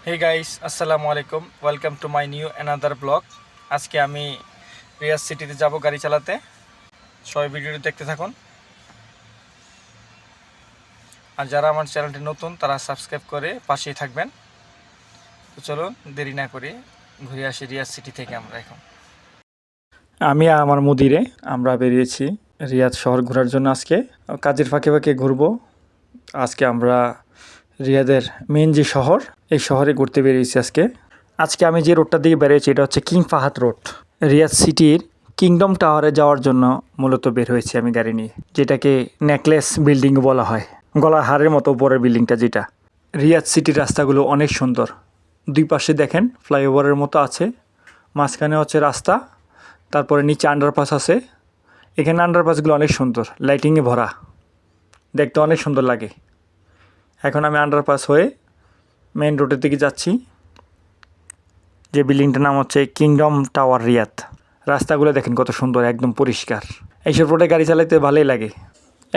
Hey guys, আসসালামু আলাইকুম। Welcome to my new another blog. আজকে আমি রিয়াদ সিটিতে যাব গাড়ি চালাতে। সবাই ভিডিওটি দেখতে থাকুন। আর যারা আমার চ্যানেলটি নতুন তারা সাবস্ক্রাইব করে পাশেই থাকবেন। তো চলুন দেরি না করে ঘুরে আসি রিয়াদ সিটি থেকে আমরা এখন। আমি আর আমার মুদিরে আমরা বেরিয়েছি রিয়াদ শহর ঘোরার জন্য। আজকে কাজের ফাঁকে ফাঁকে ঘুরবো। আজকে আমরা রিয়াদের মেন যে শহর, এই শহরে ঘুরতে বেরিয়েছি আজকে আমি যে রোডটা দিয়ে বেরিয়েছি এটা হচ্ছে কিং ফাহাদ রোড। রিয়াদ সিটির কিংডম টাওয়ারে যাওয়ার জন্য মূলত বের হয়েছি আমি গাড়ি নিয়ে, যেটাকে নেকলেস বিল্ডিং বলা হয়। গলার হারের মতো উপরের বিল্ডিংটা যেটা। রিয়াদ সিটির রাস্তাগুলো অনেক সুন্দর। দুই পাশে দেখেন ফ্লাইওভারের মতো আছে, মাঝখানে হচ্ছে রাস্তা, তারপরে নিচে আন্ডারপাস আছে। এখানে আন্ডারপাসগুলো অনেক সুন্দর, লাইটিংয়ে ভরা, দেখতে অনেক সুন্দর লাগে। এখন আমি আন্ডারপাস হয়ে মেইন রোডের দিকে যাচ্ছি, যে বিল্ডিংটার নাম হচ্ছে কিংডম টাওয়ার রিয়াদ। রাস্তাগুলো দেখেন কত সুন্দর, একদম পরিষ্কার। এইসব রোডে গাড়ি চালাতে ভালোই লাগে।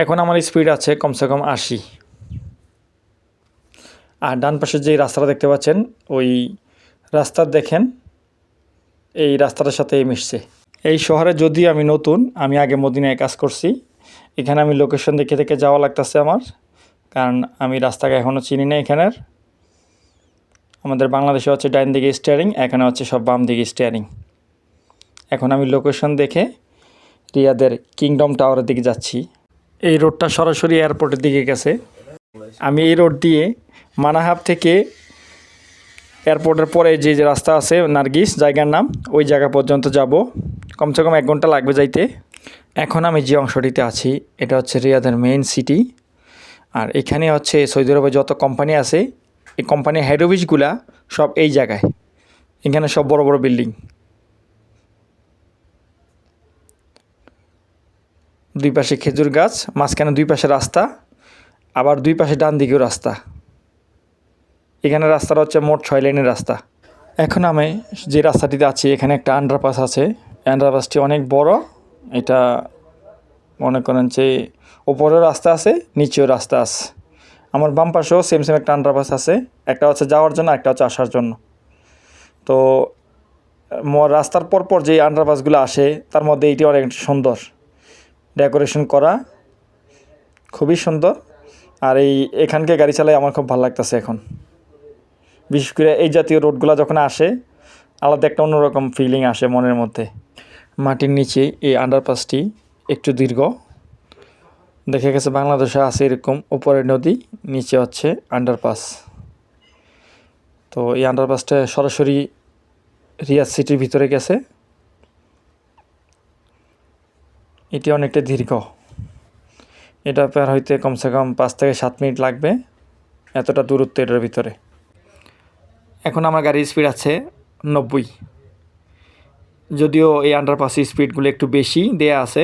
এখন আমার স্পিড আছে কমসে কম 80। আর ডান পাশে যে রাস্তাটা দেখতে পাচ্ছেন, ওই রাস্তার দেখেন এই রাস্তাটার সাথে মিশছে। এই শহরে যদিও আমি নতুন, আমি আগে মদিনায় কাজ করছি। এখানে আমি লোকেশন দেখে দেখে যাওয়া লাগতেছে আমার, কারণ আমি রাস্তাকে এখনও চিনি না এখানের। আমাদের বাংলাদেশে হচ্ছে ডাইন দিকে স্টিয়ারিং, এখানে হচ্ছে সব বাম দিকে স্টিয়ারিং। এখন আমি লোকেশন দেখে রিয়াদের কিংডম টাওয়ারের দিকে যাচ্ছি। এই রোডটা সরাসরি এয়ারপোর্টের দিকে গেছে। আমি এই রোড দিয়ে মানাহাব থেকে এয়ারপোর্টের পরে যে যে রাস্তা আছে নার্গিস জায়গার নাম, ওই জায়গা পর্যন্ত যাব। কমসে কম 1 ঘন্টা লাগবে যাইতে। এখন আমি যে অংশটিতে আছি এটা হচ্ছে রিয়াদের মেইন সিটি। আর এখানে হচ্ছে সৌদি আরবে যত কোম্পানি আছে, এই কোম্পানির হেড অফিসগুলা সব এই জায়গায়। এখানে সব বড় বড় বিল্ডিং। দুই পাশে খেজুর গাছ, মাঝখানে দুই পাশে রাস্তা, আবার দুই পাশে ডান দিকেও রাস্তা। এখানে রাস্তাটা হচ্ছে মোট 6 লেনের রাস্তা। এখন আমি যে রাস্তাটিতে আছি এখানে একটা আন্ডারপাস আছে। আন্ডারপাসটি অনেক বড়। এটা মনে করেন যে ওপরেও রাস্তা আছে, নিচেও রাস্তা আছে। আমার বাম পাশেও সেম সেম একটা আন্ডারপাস আছে। একটা হচ্ছে যাওয়ার জন্য, একটা হচ্ছে আসার জন্য। তো রাস্তার পরপর যে আন্ডারপাসগুলো আসে তার মধ্যে এইটি অনেক সুন্দর, ডেকোরেশন করা, খুবই সুন্দর। আর এখানকে গাড়ি চালাই আমার খুব ভালো লাগতেছে এখন। বিশেষ করে এই জাতীয় রোডগুলো যখন আসে, আলাদা একটা অন্যরকম ফিলিং আসে মনের মধ্যে। মাটির নিচে এই আন্ডারপাসটি একটু দীর্ঘ। দেখা গেছে বাংলাদেশে আছে এরকম, উপরে নদী, নিচে হচ্ছে আন্ডারপাস। তো এই আন্ডারপাসটা সরাসরি রিয়াদ সিটির ভিতরে গেছে। এটি অনেকটা দীর্ঘ। এটা পার হইতে কমসে কম 5 থেকে 7 মিনিট লাগবে, এতটা দূরত্ব এটার ভিতরে। এখন আমার গাড়ির স্পিড আছে 90। যদিও এই আন্ডারপাসের স্পিডগুলো একটু বেশি দেয়া আছে।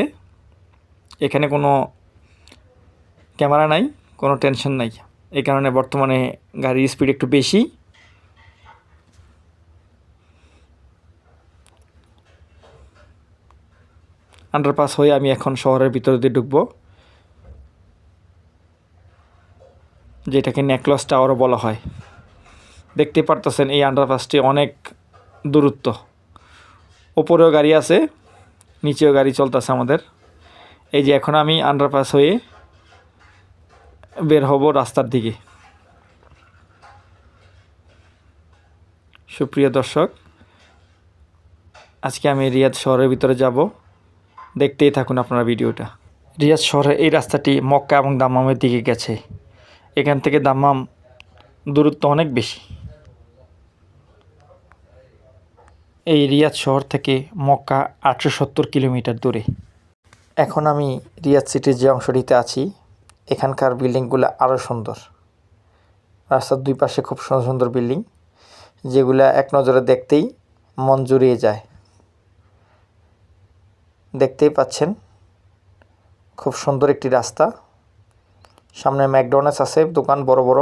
এখানে কোনো ক্যামেরা নাই, কোনো টেনশন নাই। এই কারণে বর্তমানে গাড়ির স্পিড একটু বেশি। আন্ডারপাস হয়ে আমি এখন শহরের ভিতর দিয়ে ঢুকবো, যেটাকে নেকলেস টাওয়ারও বলা হয়। দেখতে পারতেছেন এই আন্ডারপাসটি অনেক দূরত্ব। ওপরেও গাড়ি আছে, নিচেও গাড়ি চলতেছে আমাদের। এই যে এখন আমি আন্ডারপাস হয়ে বের হব রাস্তার দিকে। সুপ্রিয় দর্শক, আজকে আমি রিয়াদ শহরের ভিতরে যাব, দেখতেই থাকুন আপনারা ভিডিওটা। রিয়াদ শহরের এই রাস্তাটি মক্কা এবং দাম্মামের দিকে গেছে। এখান থেকে দাম্মাম দূরত্ব অনেক বেশি। এই রিয়াদ শহর থেকে মক্কা 870 কিলোমিটার দূরে। এখন আমি রিয়াদ সিটির যে অংশটিতে আছি, এখানকার বিল্ডিংগুলো আরও সুন্দর। রাস্তার দুই পাশে খুব সুন্দর সুন্দর বিল্ডিং, যেগুলো এক নজরে দেখতেই মন জুড়িয়ে যায়। দেখতেই পাচ্ছেন খুব সুন্দর একটি রাস্তা। সামনে ম্যাকডোনাল্ডস আছে, দোকান বড় বড়।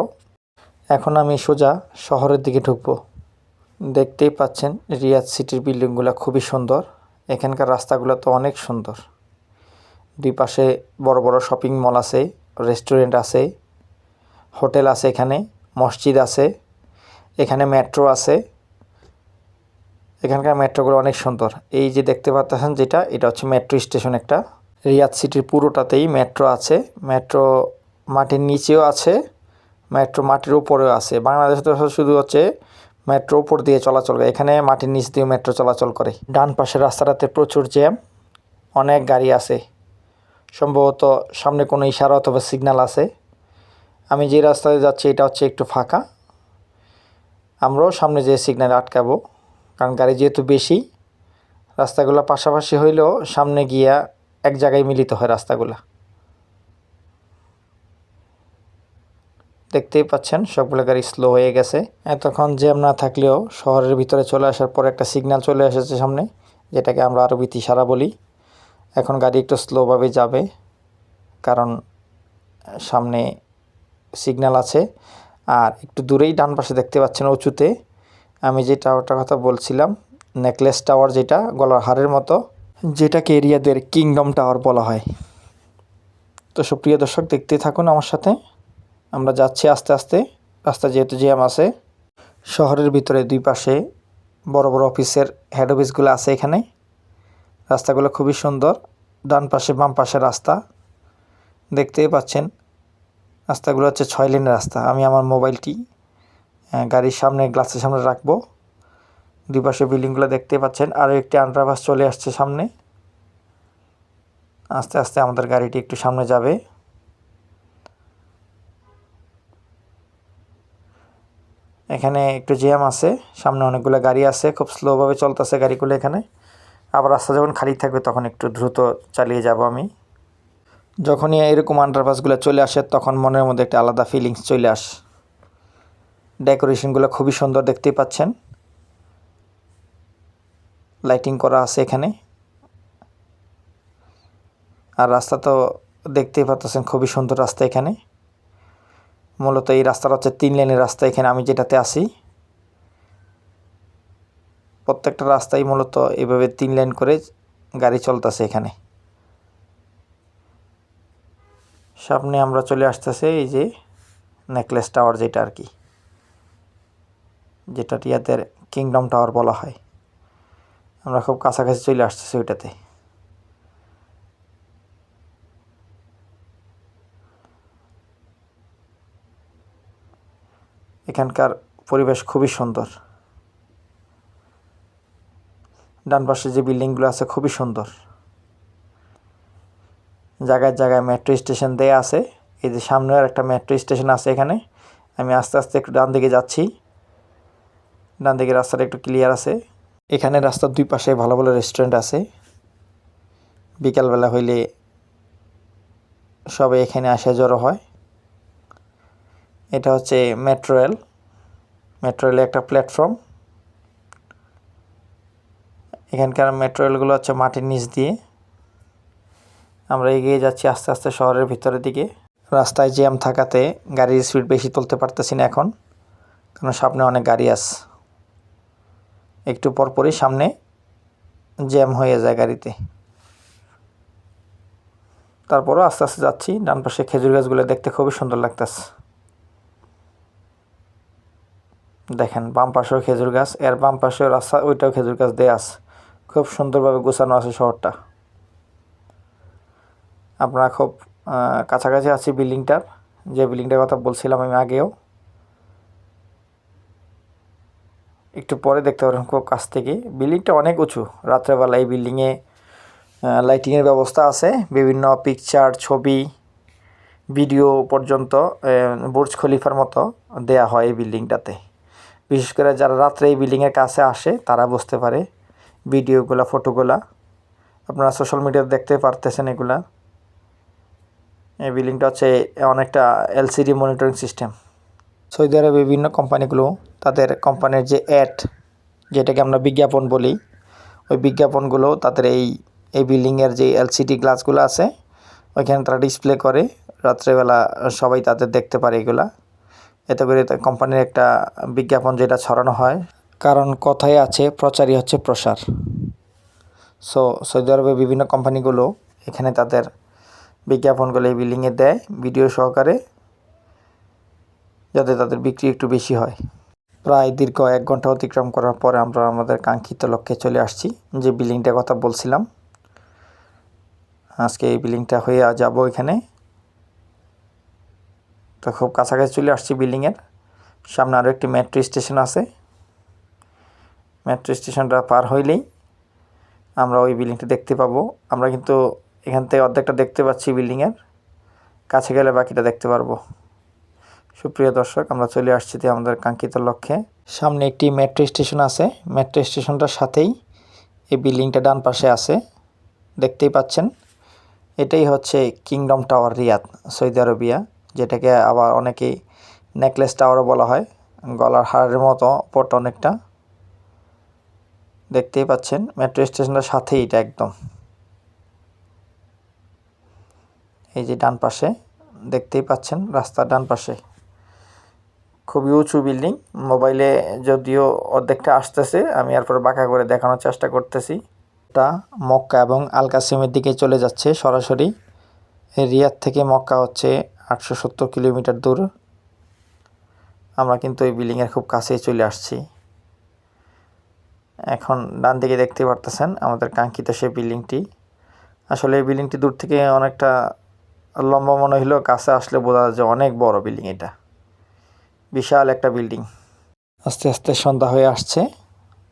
এখন আমি সোজা শহরের দিকে ঢুকবো। দেখতেই পাচ্ছেন রিয়াদ সিটির বিল্ডিংগুলো খুবই সুন্দর। এখানকার রাস্তাগুলো তো অনেক সুন্দর। দুই পাশে বড় বড় শপিং মল আছে, রেস্টুরেন্ট আছে, হোটেল আছে, এখানে মসজিদ আছে। এখানে মেট্রো আছে। এখানকার মেট্রোগুলো অনেক সুন্দর। এই যে দেখতে পাচ্ছেন যেটা, এটা হচ্ছে মেট্রো স্টেশন একটা। রিয়াদ সিটির পুরোটাতেই মেট্রো আছে। মেট্রো মাটির নিচেও আছে, মেট্রো মাটির উপরেও আছে। বাংলাদেশে তো শুধু হচ্ছে মেট্রো উপর দিয়ে চলাচল করে, এখানে মাটির নিচ দিয়ে মেট্রো চলাচল করে। ডান পাশের রাস্তাটাতে প্রচুর জ্যাম, অনেক গাড়ি আছে। সম্ভবত সামনে কোনো ইশারা অথবা সিগন্যাল আছে। আমি যে রাস্তায় যাচ্ছি এটা হচ্ছে একটু ফাঁকা। আমরাও সামনে যে সিগন্যালে আটকাবো, কারণ গাড়ি যেহেতু বেশি। রাস্তাগুলো পাশাপাশি হইলেও সামনে গিয়া এক জায়গায় মিলিত হয় রাস্তাগুলো। দেখতেই পাচ্ছেন সবগুলো গাড়ি স্লো হয়ে গেছে। এতক্ষণ জ্যাম না থাকলেও শহরের ভিতরে চলে আসার পর একটা সিগন্যাল চলে এসেছে সামনে, যেটাকে আমরা আরবিতে ইশারা বলি। এখন গাড়ি একটু স্লোভাবে যাবে, কারণ সামনে সিগন্যাল আছে। আর একটু দূরেই ডান পাশে দেখতে পাচ্ছেন উঁচুতে আমি যে টাওয়ারটার কথা বলছিলাম, নেকলেস টাওয়ার, যেটা গলার হারের মতো, যেটাকে রিয়াদের কিংডম টাওয়ার বলা হয়। তো সুপ্রিয় দর্শক, দেখতে থাকুন আমার সাথে। আমরা যাচ্ছি আস্তে আস্তে। রাস্তা যেহেতু জ্যাম আছে, শহরের ভিতরে দুই পাশে বড় বড় অফিসের হেড অফিসগুলো আছে এখানে। রাস্তাগুলো খুবই সুন্দর। ডান পাশে বাম পাশে রাস্তা দেখতেই পাচ্ছেন। রাস্তাগুলো হচ্ছে 6 লেনের রাস্তা। আমি আমার মোবাইলটি গাড়ির সামনে, গ্লাসের সামনে রাখবো। দুই পাশে বিল্ডিংগুলো দেখতে পাচ্ছেন। আরও একটি আন্ডারপাস চলে আসছে সামনে। আস্তে আস্তে আমাদের গাড়িটি একটু সামনে যাবে। এখানে একটু জ্যাম আছে, সামনে অনেকগুলো গাড়ি আছে, খুব স্লোভাবে চলতেছে গাড়িগুলো এখানে। আবার রাস্তা যখন খালি থাকবে তখন একটু দ্রুত চালিয়ে যাব আমি। যখনই এরকম আন্ডারপাসগুলো চলে আসে তখন মনের মধ্যে একটা আলাদা ফিলিংস চলে আসে। ডেকোরেশনগুলো খুবই সুন্দর, দেখতেই পাচ্ছেন। লাইটিং করা আছে এখানে। আর রাস্তা তো দেখতেই পাচ্ছেন, খুবই সুন্দর রাস্তা এখানে। মূলত এই রাস্তাটা হচ্ছে 3 লেনের রাস্তা। এখানে আমি যেটাতে আসি, প্রত্যেকটা রাস্তায় মূলত এভাবে 3 লেন করে গাড়ি চলতেছে এখানে। সামনে আমরা চলে আসতেছে এই যে নেকলেস টাওয়ার, যেটা আর কি, যেটা রিয়াদের কিংডম টাওয়ার বলা হয়। আমরা খুব কাছাকাছি চলে আসতেছি ওইটাতে। এখানকার পরিবেশ খুবই সুন্দর। ডান পাশে যে বিল্ডিংগুলো আছে খুবই সুন্দর। জায়গায় জায়গায় মেট্রো স্টেশন দেয়া আছে। এই যে সামনে আর একটা মেট্রো স্টেশন আছে এখানে। আমি আস্তে আস্তে একটু ডান দিকে যাচ্ছি। ডান দিকে রাস্তাটা একটু ক্লিয়ার আছে। এখানে রাস্তার দুই পাশে ভালো ভালো রেস্টুরেন্ট আছে। বিকালবেলা হইলে সবাই এখানে আসা জড়ো হয়। এটা হচ্ছে মেট্রো রেল। মেট্রো রেলের একটা প্ল্যাটফর্ম। এখানকার মেট্রো রেলগুলো হচ্ছে মাটির নিচ দিয়ে। আমরা এগিয়ে যাচ্ছি আস্তে আস্তে শহরের ভিতরের দিকে। রাস্তায় জ্যাম থাকাতে গাড়ির স্পিড বেশি তুলতে পারতেছি না এখন, কারণ সামনে অনেক গাড়ি আছে। একটু পরপরই সামনে জ্যাম হয়ে যায় গাড়িতে। তারপরও আস্তে আস্তে যাচ্ছি। ডান পাশে খেজুর গাছগুলো দেখতে খুবই সুন্দর লাগতেছে। দেখেন বাম পাশেও খেজুর গাছ, এর বাম পাশেও রাস্তা, ওইটাও খেজুর গাছ দেয়া আছে। খুব সুন্দরভাবে গোছানো আছে শহরটা। আমরা খুব কাছাকাছি আছি বিল্ডিংটার, যে বিল্ডিংটার কথা বলছিলাম আমি আগেও। একটু পরে দেখতে পারেন খুব কাছ থেকে। বিল্ডিংটা অনেক উঁচু। রাত্রেবেলা এই বিল্ডিংয়ে লাইটিংয়ের ব্যবস্থা আছে। বিভিন্ন পিকচার, ছবি, ভিডিও পর্যন্ত বুর্জ খলিফার মতো দেয়া হয় এই বিল্ডিংটাতে। বিশেষ করে যারা রাত্রে এই বিল্ডিংয়ের কাছে আসে তারা বুঝতে পারে। ভিডিওগুলা, ফটোগুলা আপনারা সোশ্যাল মিডিয়াতে দেখতে পারতেছেন এগুলা। এই বিল্ডিংটা হচ্ছে অনেকটা এলসিডি মনিটরিং সিস্টেম। সৌদি আরবে বিভিন্ন কোম্পানিগুলো তাদের কোম্পানির যে অ্যাড, যেটাকে আমরা বিজ্ঞাপন বলি, ওই বিজ্ঞাপনগুলো তাদের এই বিল্ডিংয়ের যে এলসিডি গ্লাসগুলো আছে ওইখানে তারা ডিসপ্লে করে। রাত্রেবেলা সবাই তাদের দেখতে পারে এগুলা। এতে করে কোম্পানির একটা বিজ্ঞাপন যেটা ছড়ানো হয়, কারণ কথাই আছে প্রচারই হচ্ছে প্রসার। সৌদি আরবে বিভিন্ন কোম্পানিগুলো এখানে তাদের বিজ্ঞাপনগুলো এই বিল্ডিংয়ে দেয় ভিডিও সহকারে, যাতে তাদের বিক্রি একটু বেশি হয়। প্রায় দীর্ঘ 1 ঘন্টা অতিক্রম করার পরে আমরা আমাদের কাঙ্ক্ষিত লক্ষ্যে চলে আসছি, যে বিল্ডিংটার কথা বলছিলাম। আজকে এই বিল্ডিংটা হয়ে যাব এখানে। তো খুব কাছাকাছি চলে আসছি বিল্ডিংয়ের। সামনে আরও একটি মেট্রো স্টেশন আছে। মেট্রো স্টেশনটা পার হইলেই আমরা ওই বিল্ডিংটা দেখতে পাবো। আমরা কিন্তু এখান থেকে অর্ধেকটা দেখতে পাচ্ছি বিল্ডিংয়ের, কাছে গেলে বাকিটা দেখতে পারবো। সুপ্রিয় দর্শক, আমরা চলে আসছি আমাদের কাঙ্ক্ষিত লক্ষ্যে। সামনে একটি মেট্রো স্টেশন আছে। মেট্রো স্টেশনটার সাথেই এই বিল্ডিংটা ডান পাশে আছে, দেখতেই পাচ্ছেন। এটাই হচ্ছে kingdom tower Riyadh, Saudi Arabia, যেটাকে আবার অনেকেই নেকলেস টাওয়ারও বলা হয়। গলার হারের মতো ওপরটা অনেকটা, দেখতেই পাচ্ছেন। মেট্রো স্টেশনের সাথেই এটা একদম। এই যে ডান পাশে দেখতেই পাচ্ছেন, রাস্তার ডান পাশে খুবই উঁচু বিল্ডিং। মোবাইলে যদিও অর্ধেকটা আসতেছে, আমি এরপর বাঁকা করে দেখানোর চেষ্টা করতেছি। এটা মক্কা এবং আল কাসিমের দিকে চলে যাচ্ছে সরাসরি। রিয়াদ থেকে মক্কা হচ্ছে 870 কিলোমিটার দূর। আমরা কিন্তু এই বিল্ডিংয়ের খুব কাছেই চলে আসছি। এখন ডান দিকে দেখতে পারতেছেন আমাদের কাঙ্ক্ষিত সেই বিল্ডিংটি। আসলে এই বিল্ডিংটি দূর থেকে অনেকটা লম্বা মনে হলেও কাছে আসলে বোঝা যায় যে অনেক বড় বিল্ডিং। এটা বিশাল একটা বিল্ডিং। আস্তে আস্তে সন্ধ্যা হয়ে আসছে,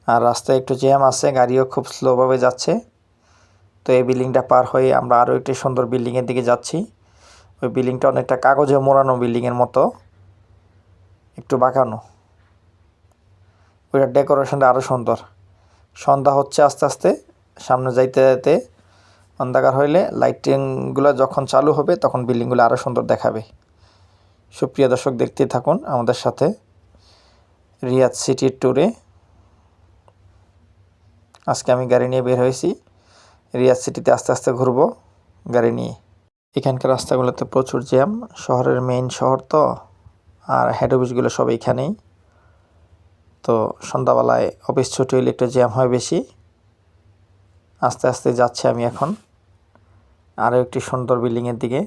আর রাস্তায় একটু জ্যাম আছে, গাড়িও খুব স্লোভাবে যাচ্ছে। তো এই বিল্ডিংটা পার হয়ে আমরা আরও একটি সুন্দর বিল্ডিংয়ের দিকে যাচ্ছি। ওই বিল্ডিংটা অনেকটা কাগজে মোড়ানো বিল্ডিংয়ের মতো, একটু বাঁকানো। ওইটার ডেকোরেশনটা আরও সুন্দর। সন্ধ্যা হচ্ছে আস্তে আস্তে, সামনে যাইতে যাইতে অন্ধকার হইলে লাইটিংগুলো যখন চালু হবে তখন বিল্ডিংগুলো আরও সুন্দর দেখাবে। সুপ্রিয় দর্শক, দেখতে থাকুন আমাদের সাথে রিয়াদ সিটির ট্যুরে। আজকে আমি গাড়ি নিয়ে বের হয়েছি, রিয়াদ সিটিতে আস্তে আস্তে ঘুরবো গাড়ি নিয়ে। এখানকার রাস্তাগুলোতে প্রচুর জ্যাম, শহরের মেইন শহর তো, আর হেড অফিসগুলো সব এইখানেই। তো সন্ধ্যাবেলায় অফিস ছুটি হইলে একটু জ্যাম হয় বেশি। আস্তে আস্তে যাচ্ছি আমি এখন আরও একটি সুন্দর বিল্ডিংয়ের দিকে।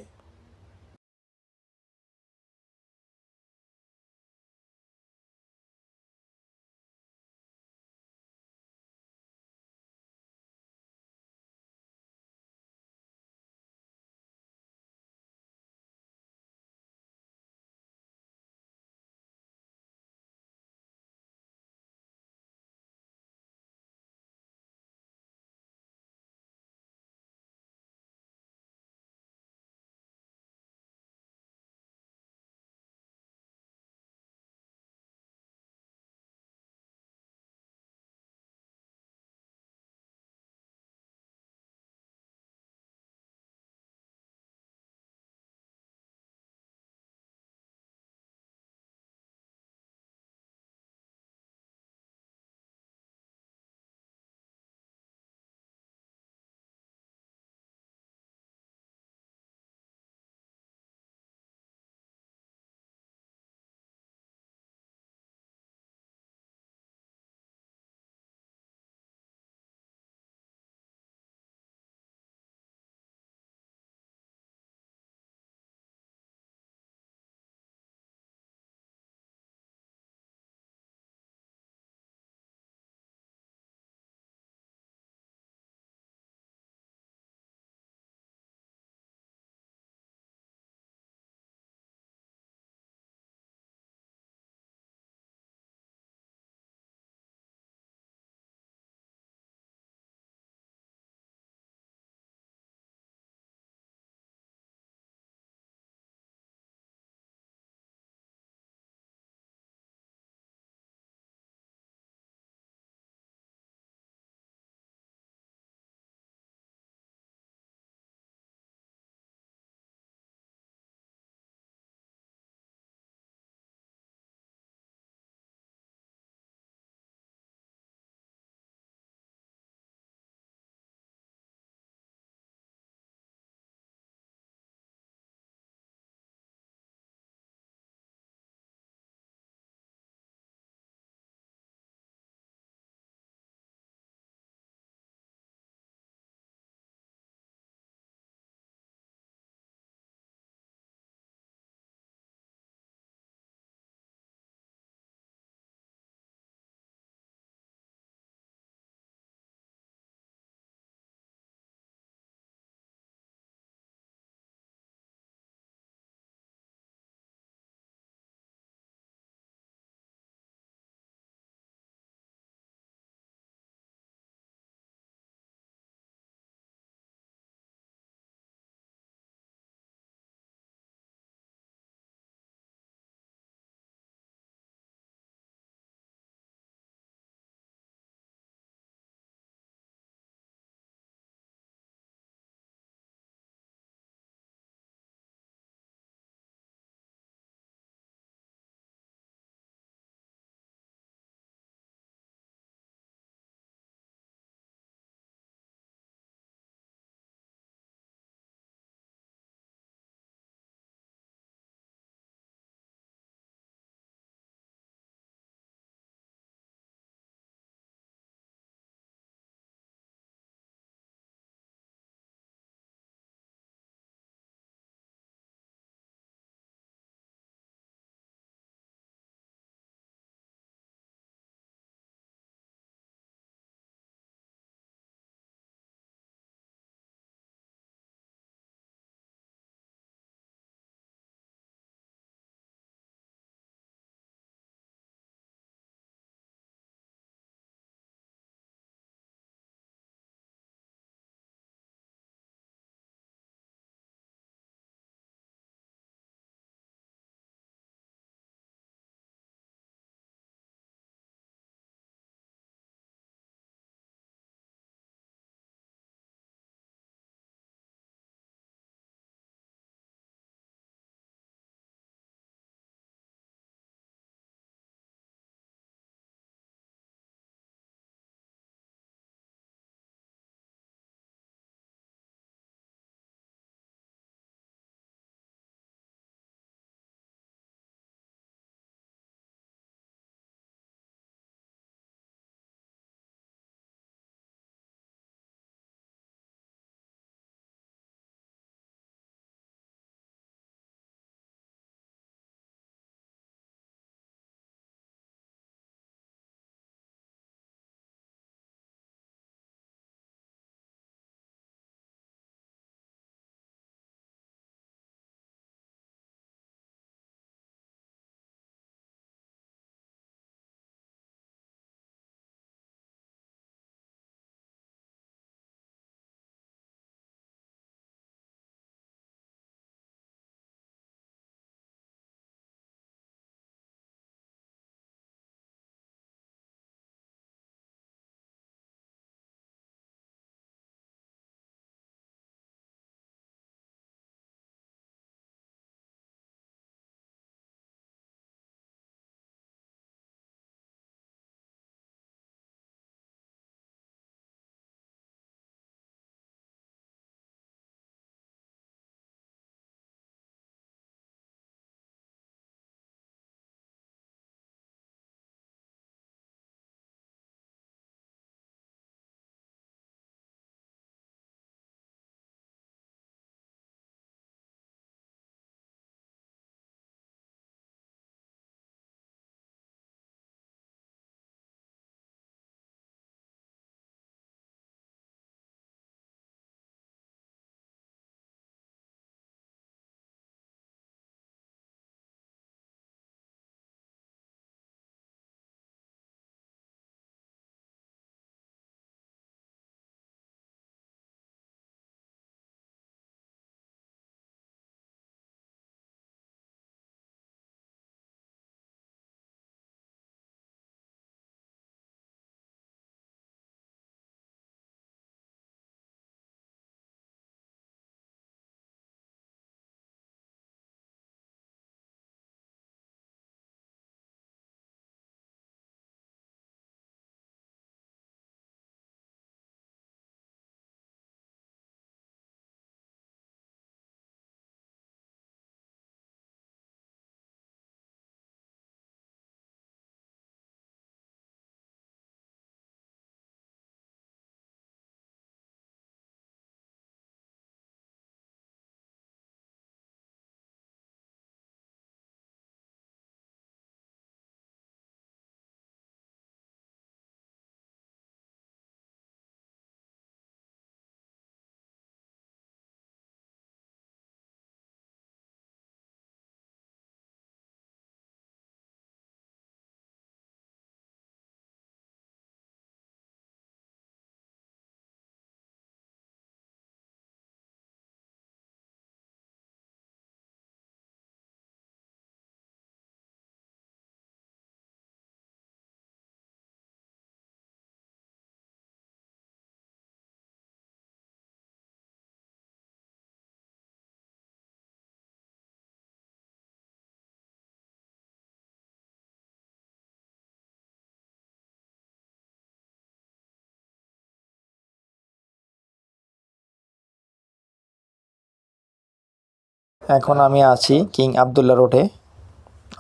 এখন আমি আছি কিং আবদুল্লাহ রোডে,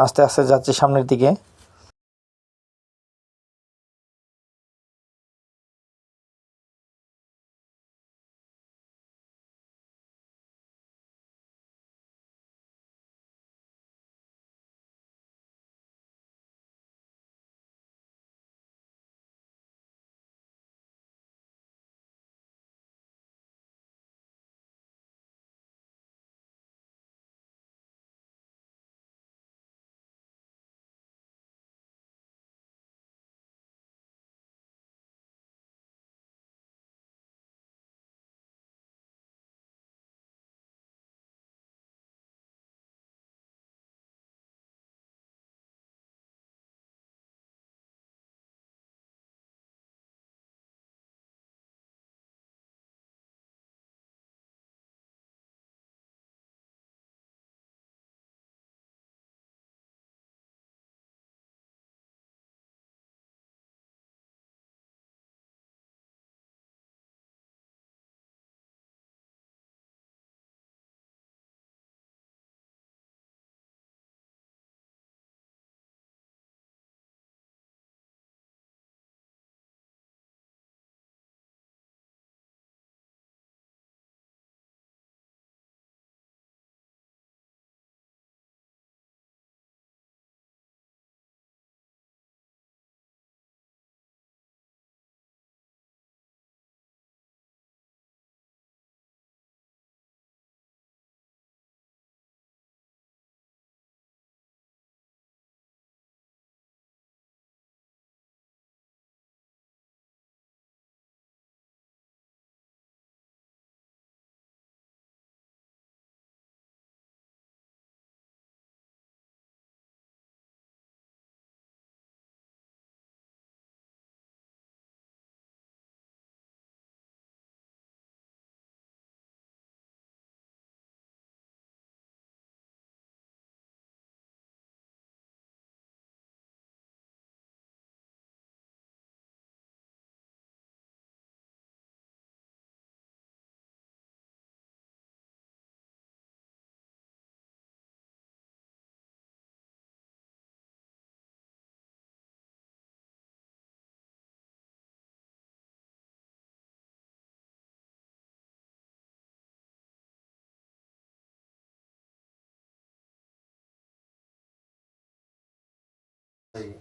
আস্তে আস্তে যাচ্ছি সামনের দিকে।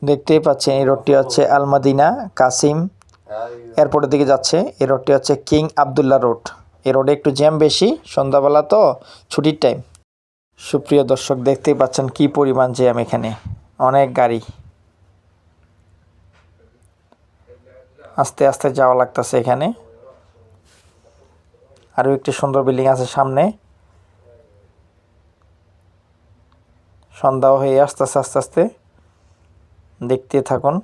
দেখতেই পাচ্ছেন এই রোডটি হচ্ছে আল মাদিনা কাসিম এয়ারপোর্টের দিকে যাচ্ছে। এই রোডটি হচ্ছে কিং আবদুল্লাহ রোড। এই রোডে একটু জ্যাম বেশি, সন্ধ্যাবেলা তো, ছুটির টাইম। সুপ্রিয় দর্শক, দেখতেই পাচ্ছেন কি পরিমাণ জ্যাম এখানে, অনেক গাড়ি। আস্তে আস্তে যাওয়া লাগতেছে এখানে। আরও একটি সুন্দর বিল্ডিং আছে সামনে। সন্ধ্যাও হয়ে আসতেছে আস্তে আস্তে, দেখতে থাকুন।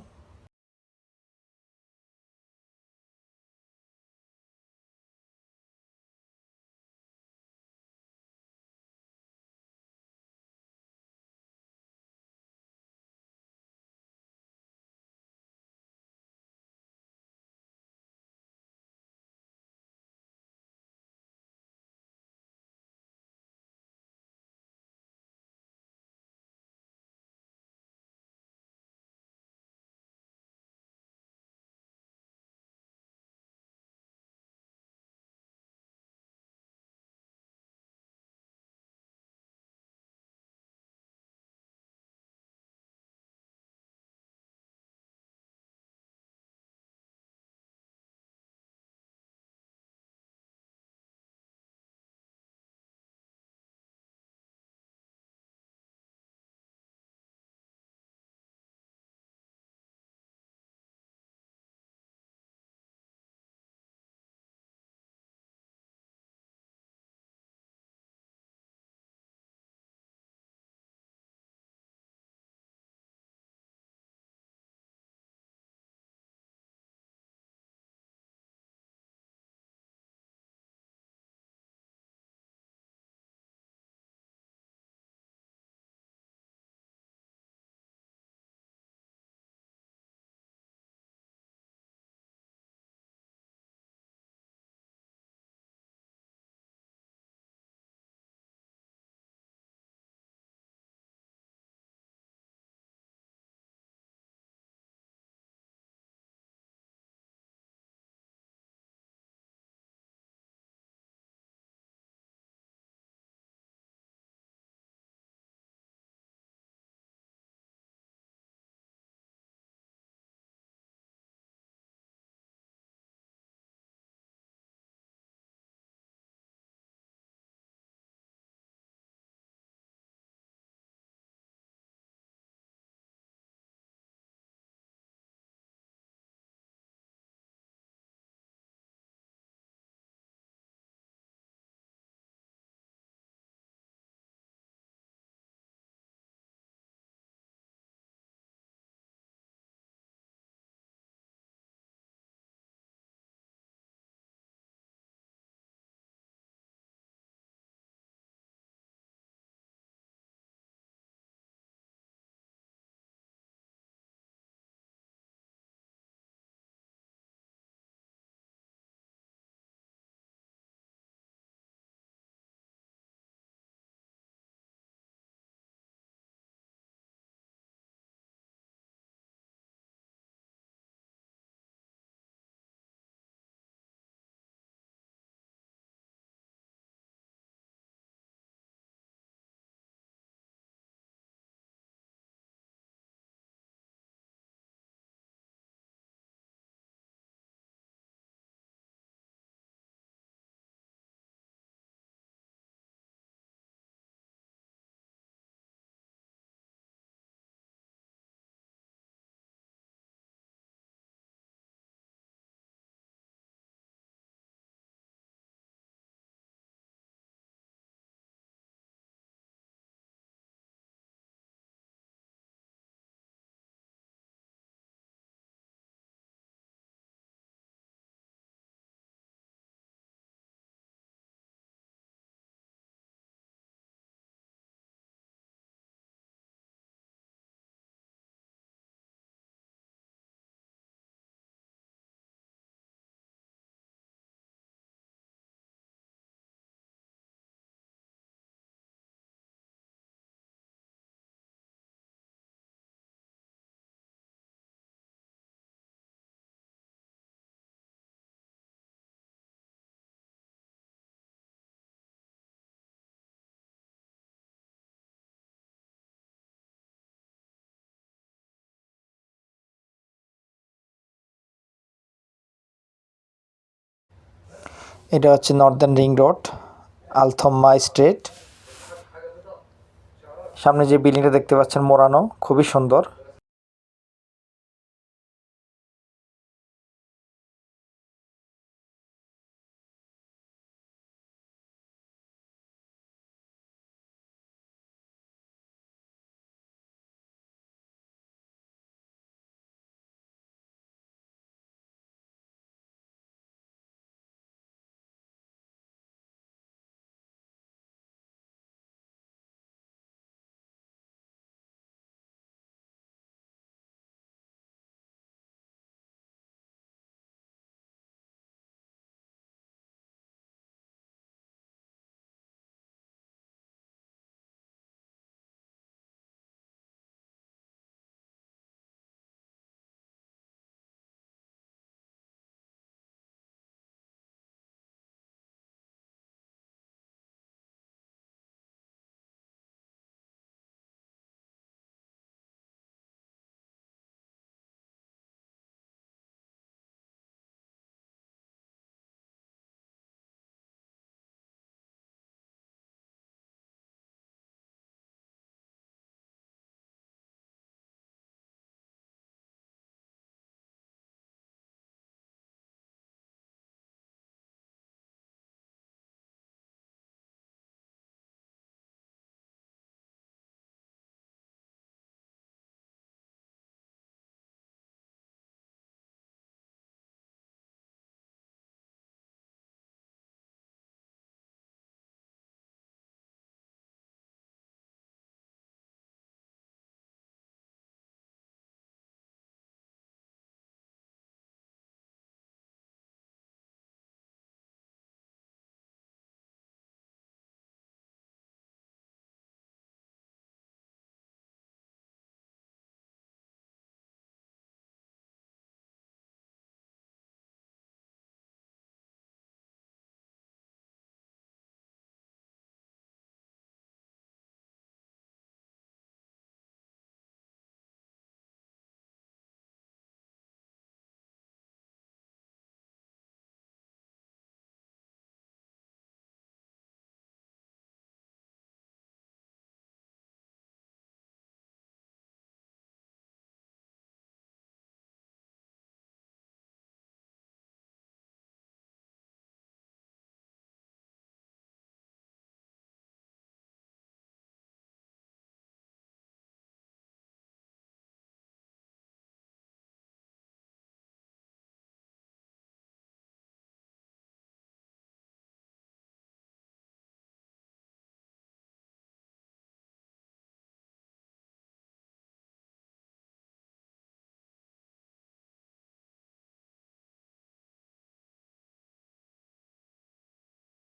এটা হচ্ছে নর্দার্ন রিং রোড, আলথম্মা স্ট্রিট। সামনে যে বিল্ডিংটা দেখতে পাচ্ছেন মোড়ানো, খুবই সুন্দর।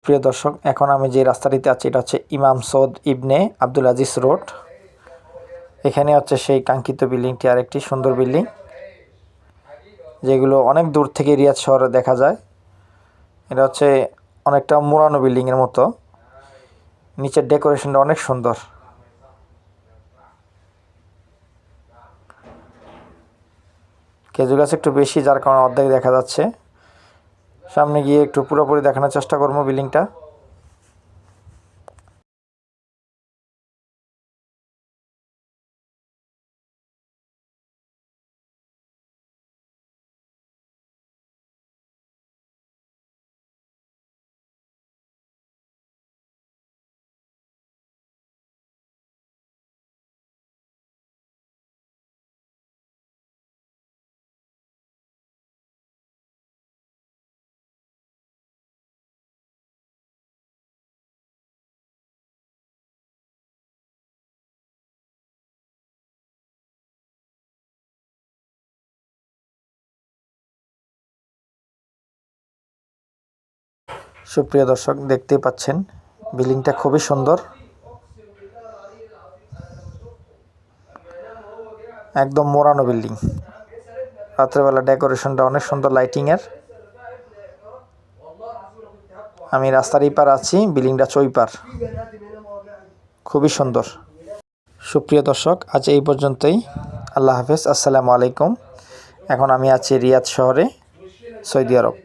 প্রিয় দর্শক, এখন আমি যে রাস্তাটিতে আছি এটা হচ্ছে ইমাম সৌদ ইবনে আব্দুল আজিজ রোড। এখানে হচ্ছে সেই কাঙ্ক্ষিত বিল্ডিংটি, আরেকটি সুন্দর বিল্ডিং যেগুলো অনেক দূর থেকে রিয়াদ শহরে দেখা যায়। এটা হচ্ছে অনেকটা মোড়ানো বিল্ডিংয়ের মতো, নিচের ডেকোরেশনটা অনেক সুন্দর। খেজুর গাছ একটু বেশি, যার কারণে অর্ধেক দেখা যাচ্ছে। সামনে গিয়ে একটু পুরোপুরি দেখানোর চেষ্টা করবো বিল্ডিংটা। সুপ্রিয় দর্শক, দেখতেই পাচ্ছেন বিল্ডিংটা খুবই সুন্দর, একদম মোড়ানো বিল্ডিং। রাত্রেবেলা ডেকোরেশনটা অনেক সুন্দর লাইটিংয়ের। আমি রাস্তার এই পার আছি, বিল্ডিংটা চইপার, খুবই সুন্দর। সুপ্রিয় দর্শক, আজ এই পর্যন্তই। আল্লাহ হাফেজ, আসসালামু আলাইকুম। এখন আমি আছি রিয়াদ শহরে, সৌদি আরব।